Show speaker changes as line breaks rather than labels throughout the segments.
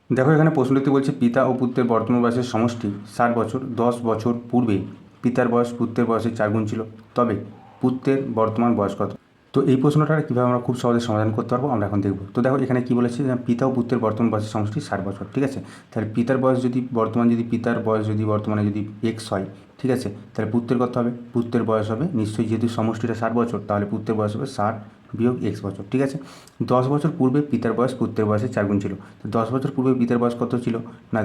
দেখো এখানে প্রশ্নটি বলছে পিতা ও পুত্রের বর্তমান বয়সের সমষ্টি 60 বছর। 10 বছর পূর্বে পিতার বয়স পুত্রের বয়সের 4 গুণ ছিল, তবে পুত্রের বর্তমান বয়স কত? তো এই প্রশ্নটা কীভাবে আমরা খুব সহজে সমাধান করতে পারবো আমরা এখন দেখব। তো দেখো এখানে কী বলেছে যে পিতা ও পুত্রের বর্তমান বয়সের সমষ্টি 60 বছর, ঠিক আছে। তাহলে পিতার বয়স যদি পিতার বয়স যদি বর্তমানে যদি এক্স হয়, ঠিক আছে, তাহলে পুত্রের কত হবে? পুত্রের বয়স হবে নিশ্চয়ই, যেহেতু সমষ্টিটা 60 বছর, তাহলে পুত্রের বয়স হবে 60 - X বছর, ঠিক আছে। 10 বছর পূর্বে পিতার বয়স পুত্রের বয়সের 4 গুণ ছিল। তো 10 বছর পূর্বে পিতার বয়স কত ছিল? না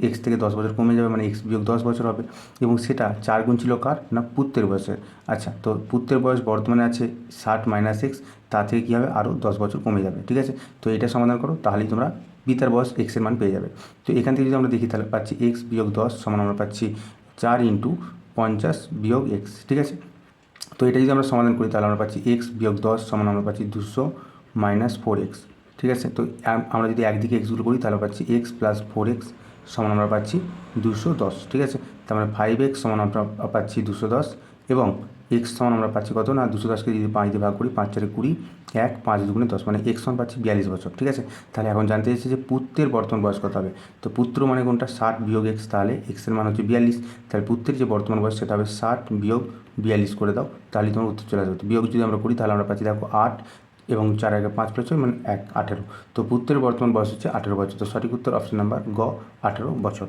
এক্স থেকে 10 বছর কমে যাবে, মানে X - 10 বছর হবে, এবং সেটা 4 গুণ ছিল কার? না পুত্রের বয়সের। আচ্ছা, তো পুত্রের বয়স বর্তমানে আছে 60 - X, তা থেকে কী হবে? আরও 10 বছর কমে যাবে, ঠিক আছে। তো এটা সমাধান করো, তাহলেই তোমরা পিতার বয়স এক্সের মান পেয়ে যাবে। তো এখান থেকে যদি আমরা দেখি তাহলে পাচ্ছি X - 10 সমান আমরা পাচ্ছি 4 × 50 - X, ঠিক আছে। তো এটা যদি আমরা সমাধান করি তাহলে আমরা পাচ্ছি X - 10 সমান আমরা পাচ্ছি 200 - 4X, ঠিক আছে। তো আমরা যদি একদিকে এক্সগুলো করি তাহলে পাচ্ছি X + 4X সমান আমরা পাচ্ছি 210, ঠিক আছে। তার মানে 5X সমান আমরা পাচ্ছি 210, এবং এক্স সমান আমরা পাচ্ছি কত? না 210কে যদি 5 দিয়ে ভাগ করি, 5 × 4 = 20, 1 5 × 2 = 10, মানে এক্স সমান পাচ্ছি 42 বছর, ঠিক আছে। তাহলে এখন জানতে চাইছে যে পুত্রের বর্তমান বয়স কত হবে। তো পুত্র মানে কোনটা? 60 - X, তাহলে এক্সের মান হচ্ছে 42, তাহলে পুত্রের যে বর্তমান বয়স সেটা হবে 60 - 42 করে দাও, তাহলেই তোমার উত্তর চলে আসবে। তো বিয়োগ যদি আমরা করি তাহলে আমরা পাচ্ছি দেখো 8, এবং 4 × 5 + 6 মানে 1 18। তো পুত্রের বর্তমান বয়স হচ্ছে 18 বছর। তো সঠিক উত্তর অপশন নাম্বার গ, 18 বছর।